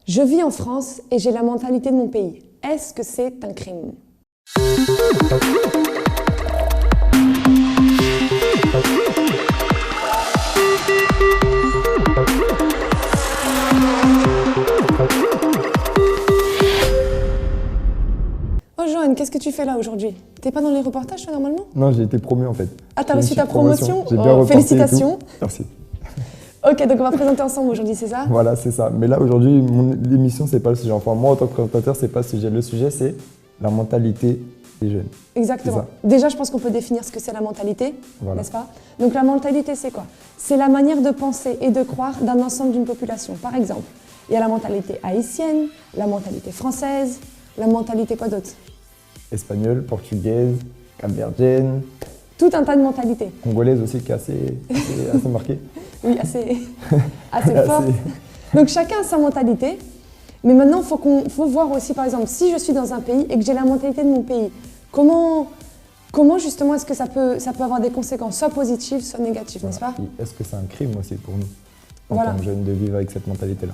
Je vis en France et j'ai la mentalité de mon pays. Est-ce que c'est un crime? Oh Johan, qu'est-ce que tu fais là aujourd'hui? T'es pas dans les reportages toi normalement? Non, j'ai été promu en fait. Ah, t'as reçu ta promotion? J'ai bien reporté félicitations. et tout. Merci. Ok, donc on va présenter ensemble aujourd'hui, c'est ça? Voilà, c'est ça. Mais là aujourd'hui, l'émission c'est pas le sujet. Enfin moi en tant que présentateur, c'est pas le sujet. Le sujet c'est la mentalité des jeunes. Exactement. Déjà, je pense qu'on peut définir ce que c'est la mentalité, Voilà. n'est-ce pas? Donc la mentalité, c'est quoi? C'est la manière de penser et de croire d'un ensemble d'une population. Par exemple, il y a la mentalité haïtienne, la mentalité française, la mentalité quoi d'autre? Espagnole, portugaise, capverdienne. Tout un tas de mentalités. Congolaise aussi qui est assez marquée. Oui, assez fort. Donc chacun a sa mentalité. Mais maintenant, il faut voir aussi, par exemple, si je suis dans un pays et que j'ai la mentalité de mon pays, comment justement est-ce que ça peut avoir des conséquences, soit positives, soit négatives, Voilà. n'est-ce pas? Est-ce que c'est un crime aussi pour nous, en Voilà. tant que jeunes, de vivre avec cette mentalité-là?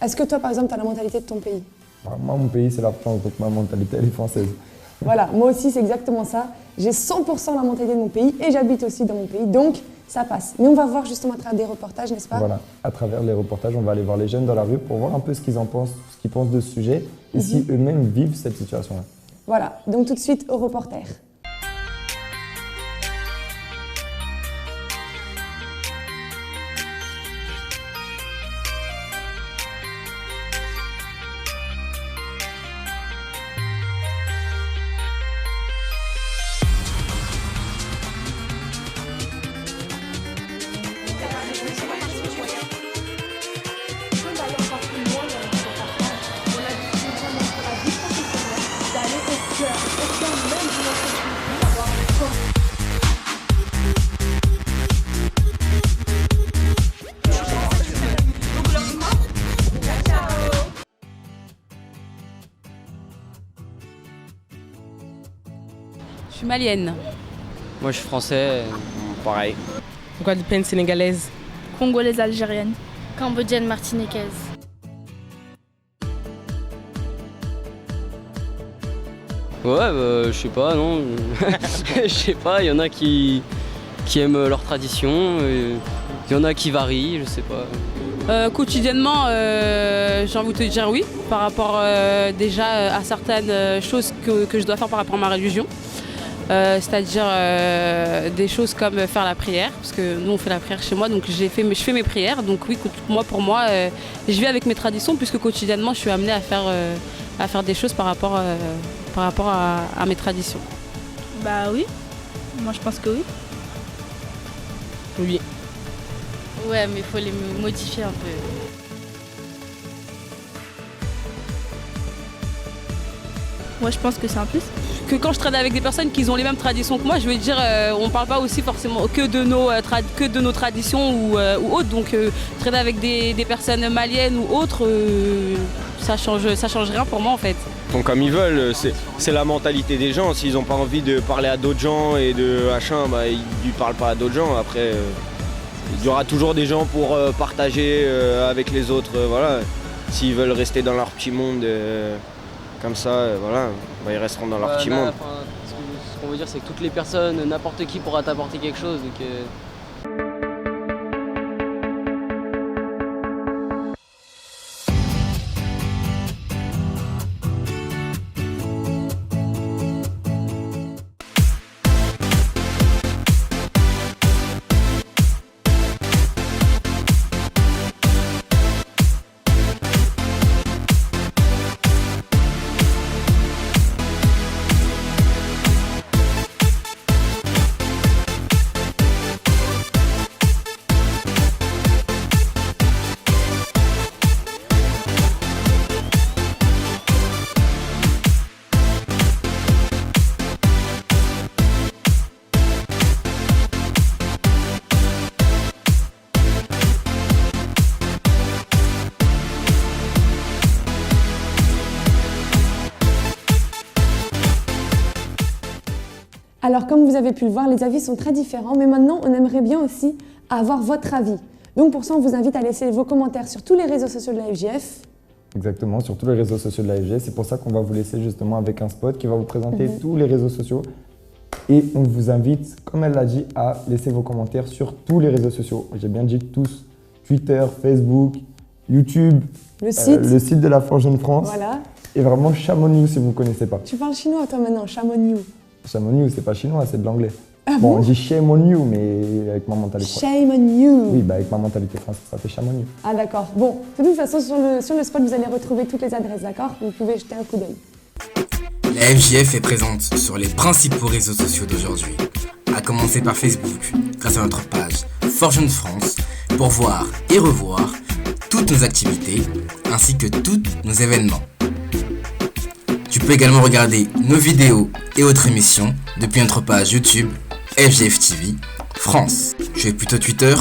Est-ce que toi, par exemple, tu as la mentalité de ton pays? Moi, mon pays, c'est la France, donc ma mentalité, elle est française. Voilà, moi aussi, c'est exactement ça. J'ai 100% la mentalité de mon pays et j'habite aussi dans mon pays, donc ça passe. Mais on va voir justement à travers des reportages, n'est-ce pas? Voilà, à travers les reportages, on va aller voir les jeunes dans la rue pour voir un peu ce qu'ils en pensent, ce qu'ils pensent de ce sujet et si eux-mêmes vivent cette situation-là. Voilà, donc tout de suite au reporter. Je suis malienne. Moi je suis français, pareil. Guadeloupéenne, sénégalaise. Congolaise, algérienne. Cambodgienne, martiniquaise. Ouais, je sais pas, non. Je sais pas, il y en a qui aiment leur tradition, il y en a qui varient, je sais pas. Quotidiennement, j'ai envie de te dire oui, par rapport déjà à certaines choses que je dois faire par rapport à ma religion. C'est-à-dire des choses comme faire la prière, parce que nous on fait la prière chez moi, donc je fais mes prières. Donc oui, pour moi, je vis avec mes traditions, puisque quotidiennement je suis amenée à faire des choses par rapport à mes traditions. Bah oui, moi je pense que oui. Oui. Ouais, mais il faut les modifier un peu. Moi je pense que c'est un plus. Que quand je traîne avec des personnes qui ont les mêmes traditions que moi, je veux dire, on ne parle pas aussi forcément que de nos traditions ou autres. Donc traîner avec des personnes maliennes ou autres, ça change rien pour moi en fait. Ils font comme ils veulent, c'est la mentalité des gens. S'ils n'ont pas envie de parler à d'autres gens et de machin, bah, ils ne parlent pas à d'autres gens. Après, il y aura toujours des gens pour partager avec les autres. Voilà. S'ils veulent rester dans leur petit monde comme ça, voilà, bah, ils resteront dans leur petit monde. Ce qu'on veut dire, c'est que toutes les personnes, n'importe qui pourra t'apporter quelque chose. Donc, Alors, comme vous avez pu le voir, les avis sont très différents, mais maintenant, on aimerait bien aussi avoir votre avis. Donc, pour ça, on vous invite à laisser vos commentaires sur tous les réseaux sociaux de la FJF Exactement, sur tous les réseaux sociaux de la FGF. C'est pour ça qu'on va vous laisser justement avec un spot qui va vous présenter tous les réseaux sociaux. Et on vous invite, comme elle l'a dit, à laisser vos commentaires sur tous les réseaux sociaux. J'ai bien dit tous. Twitter, Facebook, YouTube, Le site. De la Forge Jeune France. Voilà. Et vraiment Chamonix si vous ne connaissez pas. Tu parles chinois toi maintenant, Chamonix. Chamonix, c'est pas chinois, c'est de l'anglais. Ah Bon, bon on dit Chamonix, mais avec ma mentalité française. Shame on you. Oui, avec ma mentalité française, ça fait Chamonix. Ah d'accord. Bon, de toute façon, sur le spot, vous allez retrouver toutes les adresses, d'accord? Vous pouvez jeter un coup d'œil. La FJF est présente sur les principaux réseaux sociaux d'aujourd'hui, à commencer par Facebook, grâce à notre page Forge Jeune France, pour voir et revoir toutes nos activités, ainsi que tous nos événements. Tu peux également regarder nos vidéos et autres émissions depuis notre page YouTube FJF TV France. Tu es plutôt Twitter?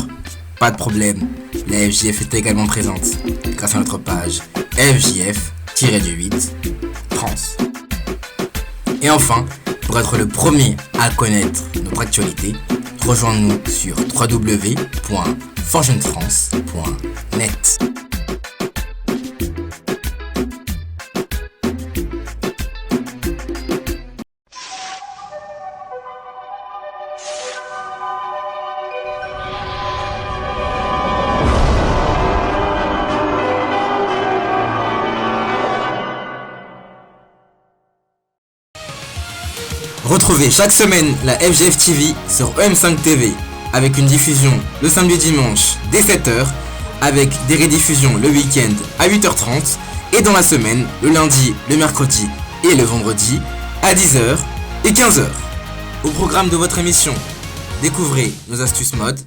Pas de problème, la FJF est également présente grâce à notre page FJF-8 France. Et enfin, pour être le premier à connaître notre actualité, rejoins-nous sur www.forjeunefrance.net. Retrouvez chaque semaine la FGF TV sur EM5 TV avec une diffusion le samedi et dimanche dès 7h avec des rediffusions le week-end à 8h30 et dans la semaine le lundi, le mercredi et le vendredi à 10h et 15h. Au programme de votre émission, découvrez nos astuces mode.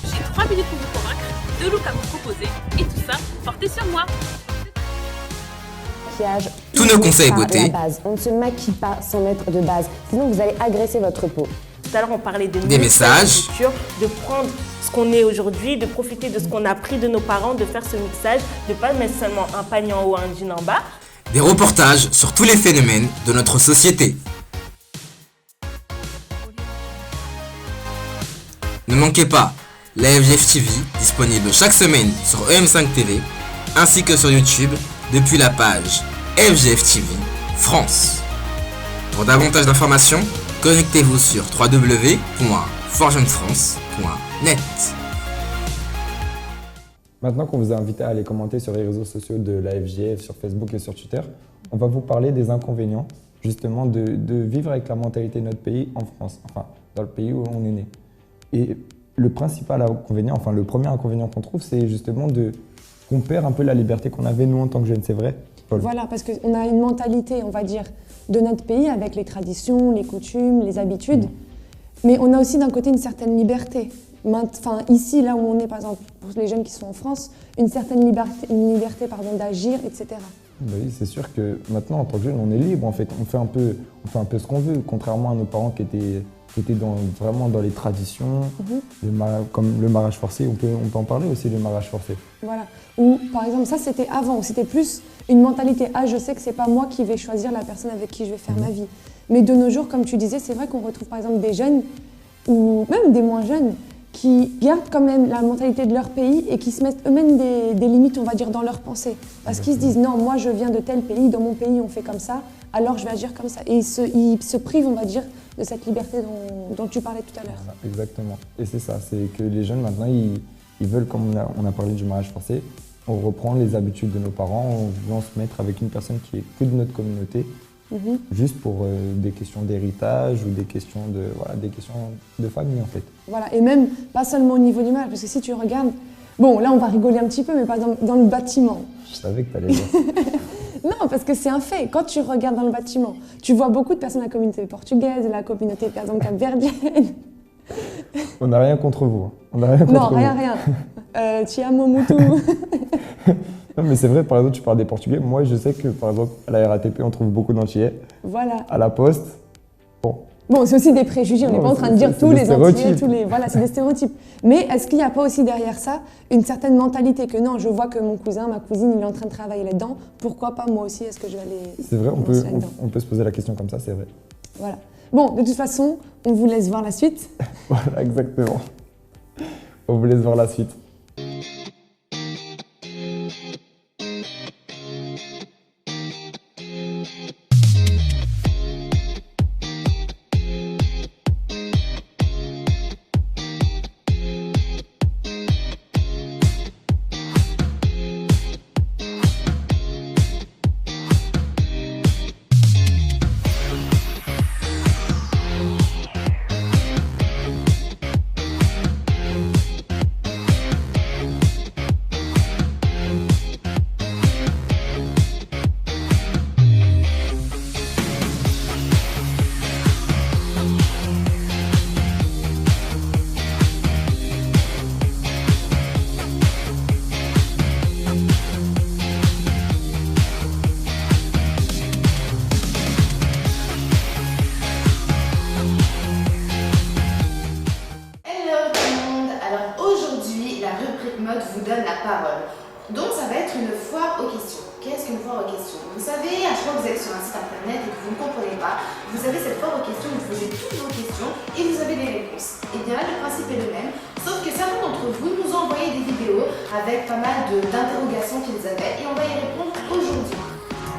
J'ai 3 minutes pour vous convaincre, 2 looks à vous proposer et tout ça porté sur moi. Tous nos conseils beauté. La base. On ne se maquille pas sans mettre de base, sinon vous allez agresser votre peau. Tout à l'heure, on parlait de des messages, de prendre ce qu'on est aujourd'hui, de profiter de ce qu'on a appris de nos parents, de faire ce mixage, de ne pas mettre seulement un panier en haut ou un jean en bas. Des reportages sur tous les phénomènes de notre société. Ne manquez pas la FGF TV, disponible chaque semaine sur EM5 TV, ainsi que sur YouTube, depuis la page FGF TV France. Pour davantage d'informations, connectez-vous sur www.forjeunefrance.net. Maintenant qu'on vous a invité à aller commenter sur les réseaux sociaux de la FGF, sur Facebook et sur Twitter, on va vous parler des inconvénients justement de vivre avec la mentalité de notre pays en France, enfin dans le pays où on est né. Et le principal inconvénient, enfin le premier inconvénient qu'on trouve, c'est justement qu'on perd un peu la liberté qu'on avait nous en tant que jeunes, c'est vrai, Paul? Voilà, parce qu'on a une mentalité, on va dire, de notre pays avec les traditions, les coutumes, les habitudes. Mais on a aussi d'un côté une certaine liberté. Enfin, ici, là où on est, par exemple, pour les jeunes qui sont en France, une certaine liberté d'agir, etc. Ben oui, c'est sûr que maintenant, en tant que jeune, on est libre en fait. On fait un peu ce qu'on veut, contrairement à nos parents qui étaient vraiment dans les traditions, comme le mariage forcé. On peut en parler aussi, le mariage forcé. Voilà. Ou par exemple, ça c'était avant, c'était plus une mentalité. Ah, je sais que c'est pas moi qui vais choisir la personne avec qui je vais faire ma vie. Mais de nos jours, comme tu disais, c'est vrai qu'on retrouve par exemple des jeunes, ou même des moins jeunes, qui gardent quand même la mentalité de leur pays et qui se mettent eux-mêmes des limites, on va dire, dans leur pensée. Parce qu'ils se disent, non, moi je viens de tel pays, dans mon pays on fait comme ça, alors je vais agir comme ça. Et ils se privent, on va dire, de cette liberté dont tu parlais tout à l'heure. Voilà, exactement. Et c'est ça, c'est que les jeunes maintenant, ils veulent, comme on a parlé du mariage forcé, on reprend les habitudes de nos parents, on veut se mettre avec une personne qui est que de notre communauté, juste pour des questions d'héritage ou des questions de famille en fait. Voilà, et même pas seulement au niveau du mariage, parce que si tu regardes, bon là on va rigoler un petit peu, mais par exemple dans le bâtiment. Je savais que tu allais dire. Non, parce que c'est un fait. Quand tu regardes dans le bâtiment, tu vois beaucoup de personnes de la communauté portugaise, de la communauté par exemple capverdienne. On n'a rien contre vous. On n'a rien contre vous. Non, rien. Ti amo muito. Non, mais c'est vrai, par exemple, tu parles des Portugais. Moi, je sais que, par exemple, à la RATP, on trouve beaucoup d'Antillais. Voilà. À la Poste, bon, c'est aussi des préjugés. On n'est pas en train de dire tous les Antillais, voilà, c'est des stéréotypes. Mais est-ce qu'il n'y a pas aussi derrière ça une certaine mentalité que non, je vois que mon cousin, ma cousine, il est en train de travailler là-dedans. Pourquoi pas moi aussi? Est-ce que je vais aller? C'est vrai, on peut se poser la question comme ça, c'est vrai. Voilà. Bon, de toute façon, on vous laisse voir la suite. Voilà, exactement. On vous laisse voir la suite. foire aux questions. Vous savez, à chaque fois que vous êtes sur un site internet et que vous ne comprenez pas, vous avez cette foire aux questions où vous posez toutes vos questions et vous avez des réponses. Et bien là, le principe est le même, sauf que certains d'entre vous nous ont envoyé des vidéos avec pas mal d'interrogations qu'ils avaient et on va y répondre aujourd'hui.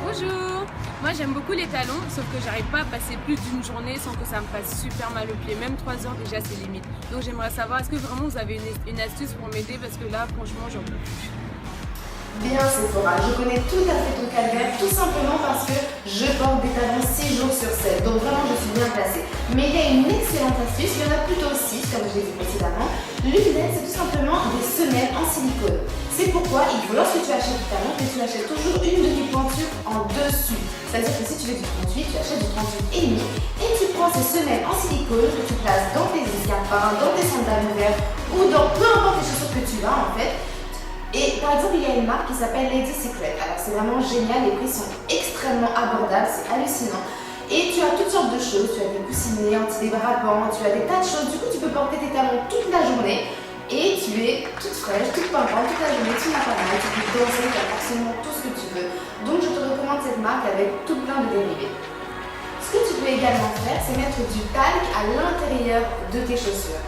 Bonjour! Moi j'aime beaucoup les talons, sauf que j'arrive pas à passer plus d'une journée sans que ça me fasse super mal aux pieds. Même 3 heures déjà c'est limite. Donc j'aimerais savoir, est-ce que vraiment vous avez une astuce pour m'aider parce que là franchement j'en peux plus. Bien Sephora, je connais tout à fait ton calvaire, tout simplement parce que je porte des talons 6 jours sur 7, donc vraiment je suis bien placée. Mais il y a une excellente astuce, il y en a plutôt 6 comme je l'ai dit précédemment. L'une d'elles c'est tout simplement des semelles en silicone. C'est pourquoi il faut, lorsque tu achètes du talon, que tu achètes toujours une demi-pointure en dessus. C'est-à-dire que si tu veux du 38, tu achètes du 38,5 et tu prends ces semelles en silicone que tu places dans tes escarpins, dans tes sandales ouvertes ou dans peu importe les chaussures que tu as en fait. Et par exemple, il y a une marque qui s'appelle Lady Secret. Alors c'est vraiment génial, les prix sont extrêmement abordables, c'est hallucinant. Et tu as toutes sortes de choses, tu as des coussinets antidérapants, tu as des tas de choses. Du coup, tu peux porter tes talons toute la journée et tu es toute fraîche, toute pimpante, toute la journée, tu n'as pas mal, tu peux danser, tu as absolument tout ce que tu veux. Donc je te recommande cette marque avec tout plein de dérivés. Ce que tu peux également faire, c'est mettre du talc à l'intérieur de tes chaussures.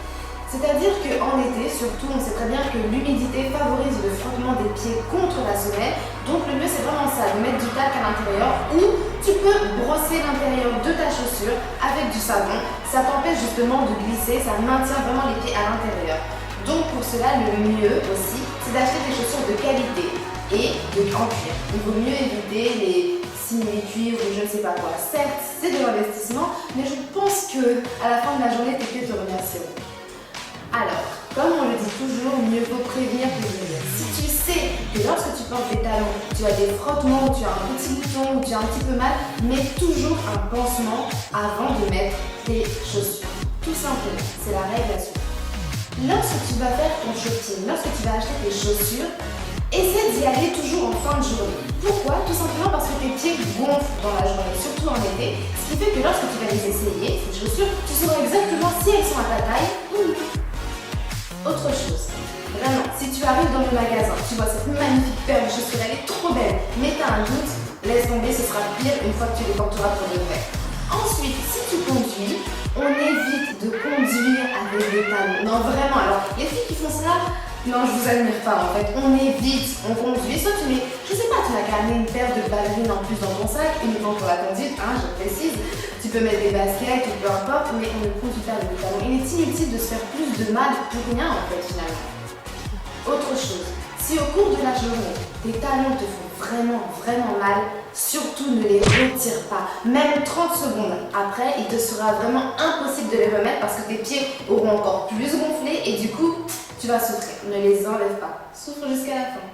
C'est-à-dire qu'en été, surtout, on sait très bien que l'humidité favorise le frottement des pieds contre la semelle. Donc le mieux, c'est vraiment ça, de mettre du talc à l'intérieur ou tu peux brosser l'intérieur de ta chaussure avec du savon. Ça t'empêche justement de glisser, ça maintient vraiment les pieds à l'intérieur. Donc pour cela, le mieux aussi, c'est d'acheter des chaussures de qualité et en cuir. Il vaut mieux éviter les simili-cuivres ou je ne sais pas quoi. Certes, c'est de l'investissement, mais je pense qu'à la fin de la journée, tes pieds te remercieront. Alors, comme on le dit toujours, mieux vaut prévenir que guérir. Si tu sais que lorsque tu portes des talons, tu as des frottements, ou tu as un petit bouton, ou tu as un petit peu mal, mets toujours un pansement avant de mettre tes chaussures. Tout simplement, c'est la règle à suivre. Lorsque tu vas faire ton shopping, lorsque tu vas acheter tes chaussures, essaie d'y aller toujours en fin de journée. Pourquoi? Tout simplement parce que tes pieds gonflent dans la journée, surtout en été. Ce qui fait que lorsque tu vas les essayer, ces chaussures, tu sauras exactement si elles sont à ta taille ou non. Autre chose, vraiment, si tu arrives dans le magasin, tu vois cette magnifique paire de chaussures, elle est trop belle, mais tu as un doute, laisse tomber, ce sera pire une fois que tu les porteras pour de vrai. Ensuite, si tu conduis, on évite de conduire avec des talons. Non, vraiment, alors, les filles qui font ça, non, je vous admire pas en fait. On évite, on conduit, soit tu mets, je sais pas, tu n'as qu'à amener une paire de ballerines en plus dans ton sac, uniquement pour la conduite, hein, je précise. Tu peux mettre des baskets ou peu importe, mais on ne conduit pas avec des talons. Il est inutile de se faire plus de mal pour rien en fait finalement. Autre chose, si au cours de la journée, tes talons te font vraiment mal, surtout ne les retire pas. Même 30 secondes après, il te sera vraiment impossible de les remettre parce que tes pieds auront encore plus gonflé et du coup, tu vas souffrir. Ne les enlève pas. Souffre jusqu'à la fin.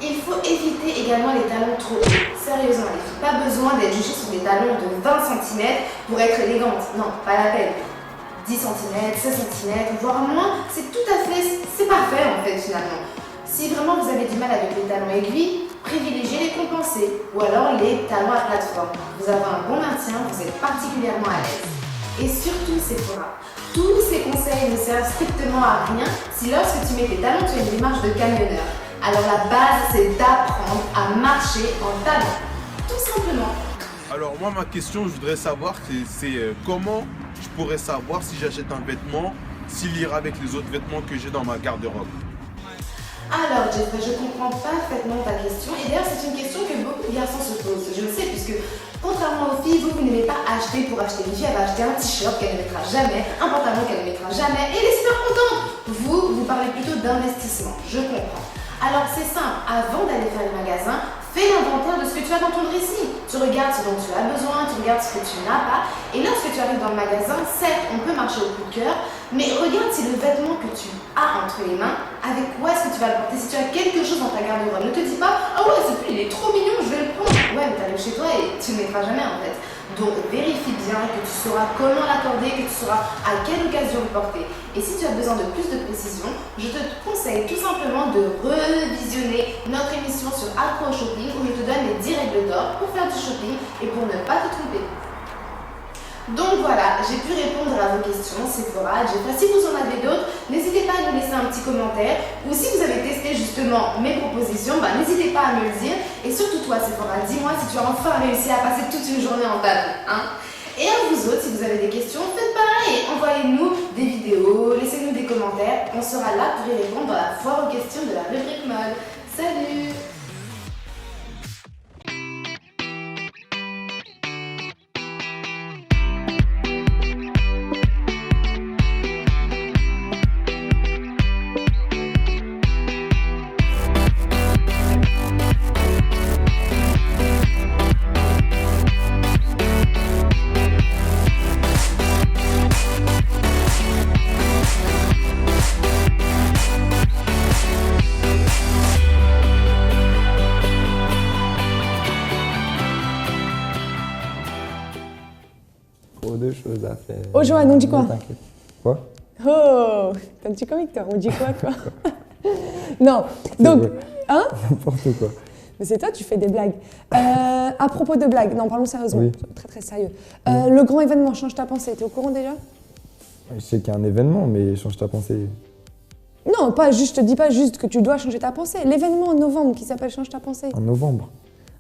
Il faut éviter également les talons trop hauts. Sérieusement, les filles, pas besoin d'être jugées sur des talons de 20 cm pour être élégante. Non, pas la peine. 10 cm, 16 cm, voire moins, c'est tout à fait, c'est parfait en fait finalement. Si vraiment vous avez du mal avec les talons aiguilles, privilégiez les compensés ou alors les talons à plateforme. Vous avez un bon maintien, vous êtes particulièrement à l'aise. Et surtout Sephora, tous ces conseils ne servent strictement à rien si lorsque tu mets tes talons, tu as une démarche de camionneur. Alors la base, c'est d'apprendre à marcher en talons, tout simplement. Alors moi, ma question, je voudrais savoir, c'est comment je pourrais savoir si j'achète un vêtement, s'il ira avec les autres vêtements que j'ai dans ma garde-robe. Alors Jeffrey, je comprends parfaitement ta question et d'ailleurs c'est une question que beaucoup de garçons se posent. Je le sais puisque contrairement aux filles, vous n'aimez pas acheter pour acheter. Une fille elle va acheter un t-shirt qu'elle ne mettra jamais, un pantalon qu'elle ne mettra jamais et elle est super contente. Vous parlez plutôt d'investissement, je comprends. Alors c'est simple, avant d'aller faire le magasin, fais l'inventaire de ce que tu as dans ton dressing. Tu regardes ce dont tu as besoin, tu regardes ce que tu n'as pas. Et lorsque tu arrives dans le magasin, certes, on peut marcher au coup de cœur, mais regarde si le vêtement que tu as entre les mains, avec quoi est-ce que tu vas le porter. Si tu as quelque chose dans ta garde-robe, ne te dis pas « Ah ouais, ce pull, il est trop mignon, je vais le prendre ». Ouais, mais t'arrives chez toi et tu ne le mettras jamais en fait. Donc vérifie bien que tu sauras comment l'accorder, que tu sauras à quelle occasion le porter. Et si tu as besoin de plus de précision, je te conseille tout simplement de revisionner notre émission sur Accro au shopping où je te donne les 10 règles d'or pour faire du shopping et pour ne pas te tromper. Donc voilà, j'ai pu répondre à vos questions, Sephora, Jeffrey. Si vous en avez d'autres, n'hésitez pas à nous laisser un petit commentaire. Ou si vous avez testé justement mes propositions, n'hésitez pas à me le dire. Et Et surtout toi, Sephora, dis-moi si tu as enfin réussi à passer toute une journée en talons, hein. Et à vous autres, si vous avez des questions, faites pareil. Envoyez-nous des vidéos, laissez-nous des commentaires. On sera là pour y répondre dans la foire aux questions de la rubrique mode. Salut! Trop de choses à faire. Oh, Joanne, on dit quoi? T'inquiète. Quoi? Oh, t'es un petit comique, toi. On dit quoi? Non, donc, hein? N'importe quoi. Mais c'est toi, tu fais des blagues. À propos de blagues, non, parlons sérieusement. Oui. Très, très sérieux. Le grand événement Change ta pensée, t'es au courant déjà? Je sais qu'il y a un événement, mais change ta pensée. Non, pas juste, je te dis pas juste que tu dois changer ta pensée. L'événement en novembre qui s'appelle Change ta pensée. En novembre.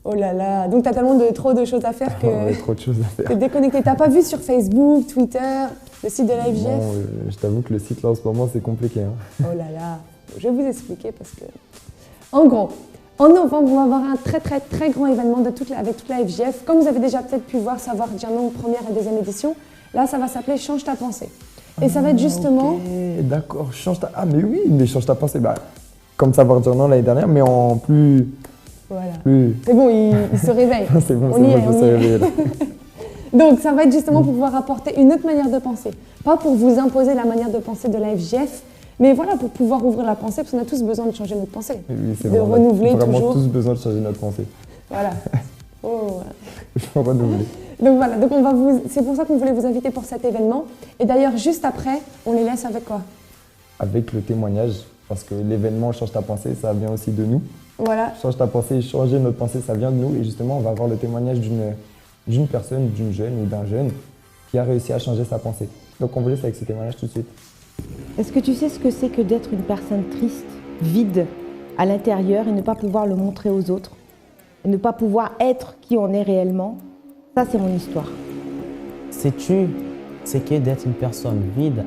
Oh là là, donc t'as tellement trop de choses à faire que Ouais, trop de choses à faire. t'es déconnecté. T'as pas vu sur Facebook, Twitter, le site de l'AFGF? Non, je t'avoue que le site là en ce moment c'est compliqué. Hein. Oh là là, je vais vous expliquer parce que... En gros, en novembre, on va avoir un très très très grand événement avec toute la FGF. Comme vous avez déjà peut-être pu voir, savoir dire non, première et deuxième édition, là ça va s'appeler Change ta pensée. Et ça va être justement... Ok, d'accord, change ta... Ah mais oui, mais change ta pensée, bah, comme savoir dire non l'année dernière, mais en plus... Voilà. Plus... C'est bon, il se réveille. C'est bon, On y est, je on me y suis est. réveillé là. Donc ça va être justement pour pouvoir apporter une autre manière de penser. Pas pour vous imposer la manière de penser de la FGF, mais voilà, pour pouvoir ouvrir la pensée, parce qu'on a tous besoin de changer notre pensée. Oui, c'est de vrai, on a renouveler vraiment toujours. tous besoin de changer notre pensée. Voilà. Oh, voilà. Je peux renouveler. Donc voilà, donc c'est pour ça qu'on voulait vous inviter pour cet événement. Et d'ailleurs, juste après, on les laisse avec quoi? Avec le témoignage, parce que l'événement Change ta pensée, ça vient aussi de nous. Voilà. Change ta pensée, changer notre pensée, ça vient de nous. Et justement, on va avoir le témoignage d'une personne, d'une jeune ou d'un jeune qui a réussi à changer sa pensée. Donc on vous laisse avec ce témoignage tout de suite. Est-ce que tu sais ce que c'est que d'être une personne triste, vide, à l'intérieur et ne pas pouvoir le montrer aux autres? Et ne pas pouvoir être qui on est réellement? Ça, c'est mon histoire. Sais-tu ce qu'est d'être une personne vide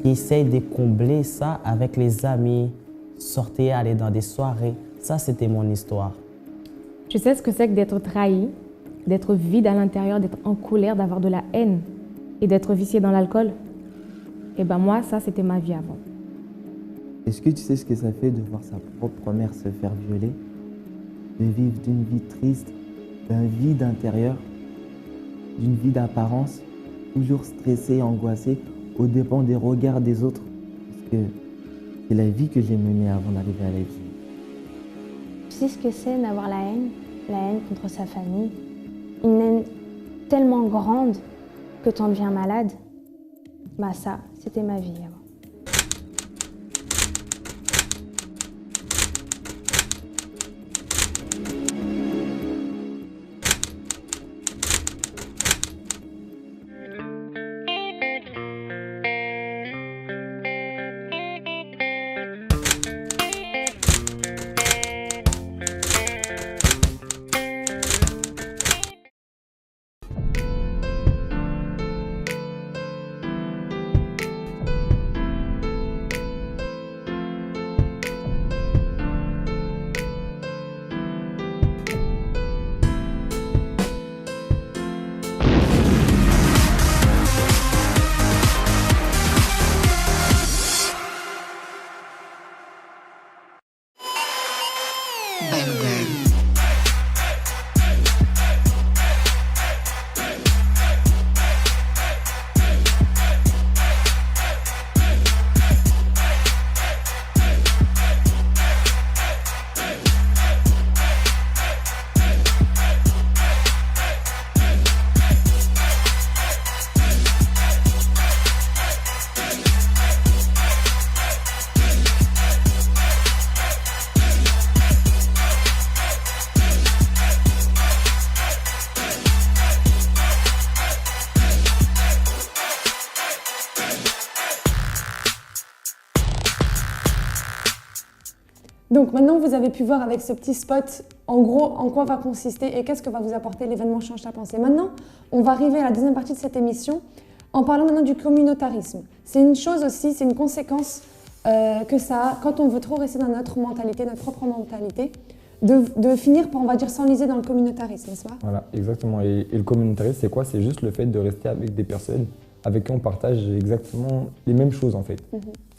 qui essaye de combler ça avec les amis, sortir, aller dans des soirées? Ça, c'était mon histoire. Je sais ce que c'est que d'être trahi, d'être vide à l'intérieur, d'être en colère, d'avoir de la haine et d'être vicié dans l'alcool. Et ben moi, ça, c'était ma vie avant. Est-ce que tu sais ce que ça fait de voir sa propre mère se faire violer? De vivre d'une vie triste, d'un vide intérieur, d'une vie d'apparence, toujours stressé, angoissé, aux dépens des regards des autres. Parce que c'est la vie que j'ai menée avant d'arriver à la vie. Tu sais ce que c'est d'avoir la haine contre sa famille, une haine tellement grande que tu en deviens malade? Bah ça, c'était ma vie avant. Donc maintenant, vous avez pu voir avec ce petit spot en gros, en quoi va consister et qu'est-ce que va vous apporter l'événement Change ta pensée. Maintenant, on va arriver à la deuxième partie de cette émission en parlant maintenant du communautarisme. C'est une chose aussi, c'est une conséquence que ça a quand on veut trop rester dans notre mentalité, notre propre mentalité, de finir par, on va dire, s'enliser dans le communautarisme, n'est-ce pas? Voilà, exactement. Et le communautarisme, c'est quoi? C'est juste le fait de rester avec des personnes avec qui on partage exactement les mêmes choses, en fait.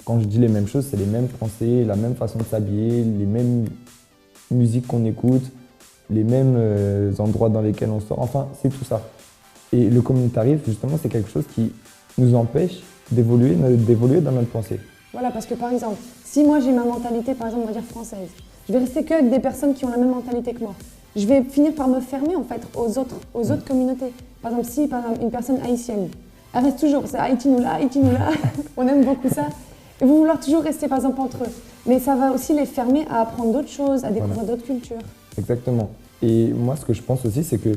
Quand je dis les mêmes choses, c'est les mêmes pensées, la même façon de s'habiller, les mêmes musiques qu'on écoute, les mêmes endroits dans lesquels on sort. Enfin, c'est tout ça. Et le communautarisme, justement, c'est quelque chose qui nous empêche d'évoluer dans notre pensée. Voilà, parce que par exemple, si moi j'ai ma mentalité, par exemple, on va dire française, je vais rester qu'avec des personnes qui ont la même mentalité que moi. Je vais finir par me fermer en fait aux autres communautés. Par exemple, si par exemple, une personne haïtienne, elle reste toujours, c'est Haïti nous là, on aime beaucoup ça. Et vous vouloir toujours rester par exemple entre eux. Mais ça va aussi les fermer à apprendre d'autres choses, à découvrir d'autres cultures. Exactement. Et moi, ce que je pense aussi, c'est que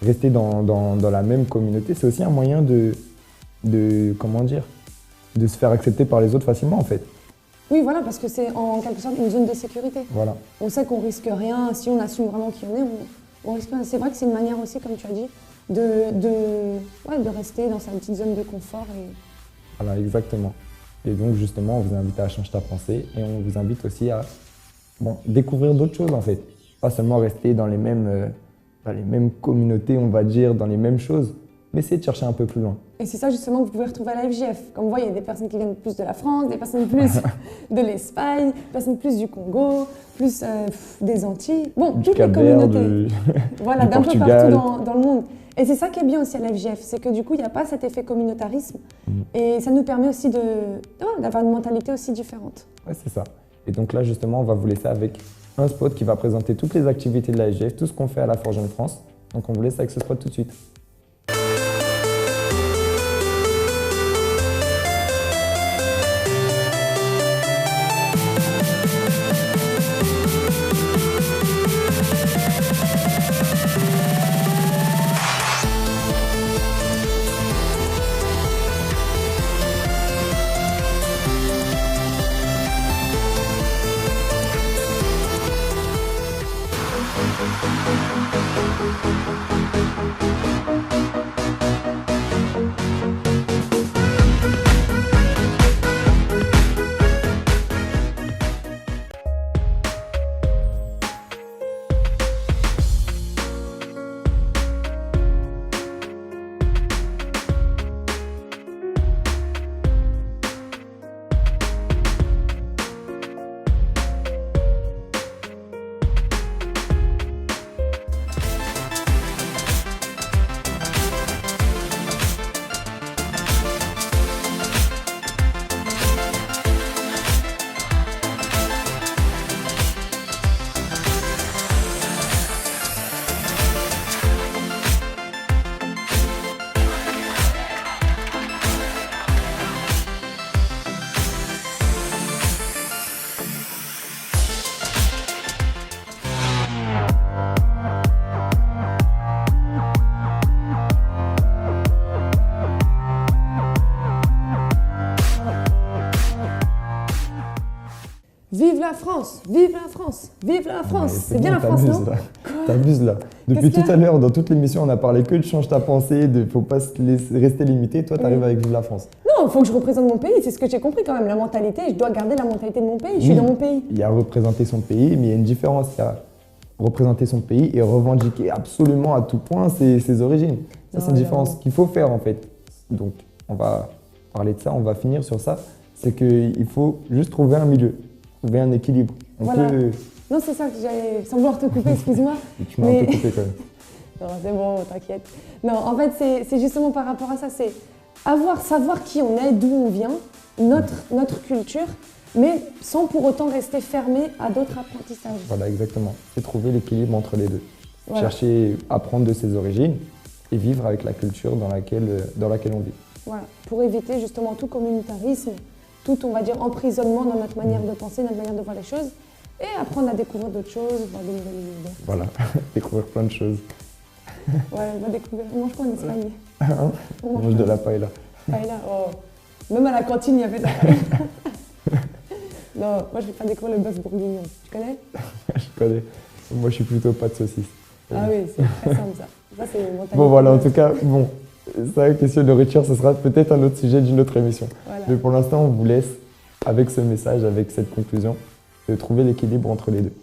rester dans la même communauté, c'est aussi un moyen comment dire, de se faire accepter par les autres facilement en fait. Oui, voilà, parce que c'est en quelque sorte une zone de sécurité. Voilà. On sait qu'on risque rien, si on assume vraiment qui on est, on risque rien. C'est vrai que c'est une manière aussi, comme tu as dit, de rester dans sa petite zone de confort. Voilà, exactement. Et donc justement, on vous invite à changer ta pensée et on vous invite aussi à découvrir d'autres choses en fait. Pas seulement rester dans les mêmes communautés, on va dire, dans les mêmes choses, mais essayer de chercher un peu plus loin. Et c'est ça justement que vous pouvez retrouver à la FJF. Comme vous voyez, il y a des personnes qui viennent plus de la France, des personnes plus de l'Espagne, des personnes plus du Congo, plus des Antilles. Bon, toutes les communautés. Voilà, d'un peu partout dans le monde. Et c'est ça qui est bien aussi à la FJF, c'est que du coup, il n'y a pas cet effet communautarisme. Et ça nous permet aussi d'avoir une mentalité aussi différente. Ouais, c'est ça. Et donc là, justement, on va vous laisser avec un spot qui va présenter toutes les activités de la FJF, tout ce qu'on fait à la Forge Jeune France. Donc on vous laisse avec ce spot tout de suite. Vive la France, vive la France, vive la France. C'est bien la France, non? T'abuses là. Depuis tout à l'heure, dans toute l'émission, on a parlé que de change ta pensée, de faut pas rester limité. Toi, t'arrives avec vive la France. Non, il faut que je représente mon pays, c'est ce que j'ai compris quand même. La mentalité, je dois garder la mentalité de mon pays, je suis dans mon pays. Il y a représenter son pays, mais il y a une différence. Il y a représenter son pays et revendiquer absolument à tout point ses origines. Ça, c'est une différence qu'il faut faire en fait. Donc, on va parler de ça, on va finir sur ça. C'est qu'il faut juste trouver un milieu, trouver un équilibre. Non, c'est ça que j'allais, sans vouloir te couper, excuse-moi. Tu m'as un peu coupé quand même. Non, c'est bon, t'inquiète. Non, en fait, c'est justement par rapport à ça, c'est savoir qui on est, d'où on vient, notre culture, mais sans pour autant rester fermé à d'autres apprentissages. Voilà, exactement. C'est trouver l'équilibre entre les deux. Voilà. Chercher à apprendre de ses origines et vivre avec la culture dans laquelle on vit. Voilà, pour éviter justement tout communautarisme, tout, on va dire, emprisonnement dans notre manière de penser, notre manière de voir les choses, et apprendre à découvrir d'autres choses, voir de nouvelles univers. Voilà, découvrir plein de choses. Ouais, on va découvrir. On mange quoi en Espagne? Hein? On mange de la paella. Paella, oh. Même à la cantine, il y avait de la paella. Non, moi je vais faire découvrir le bœuf bourguignon. Tu connais? Je connais. Moi, je suis plutôt pas de saucisse. Ah oui, c'est très simple ça. Ça, c'est une mentalité. Bon, voilà, en tout cas, bon, ça, question de nourriture, ce sera peut-être un autre sujet d'une autre émission. Voilà. Mais pour l'instant, on vous laisse avec ce message, avec cette conclusion, de trouver l'équilibre entre les deux.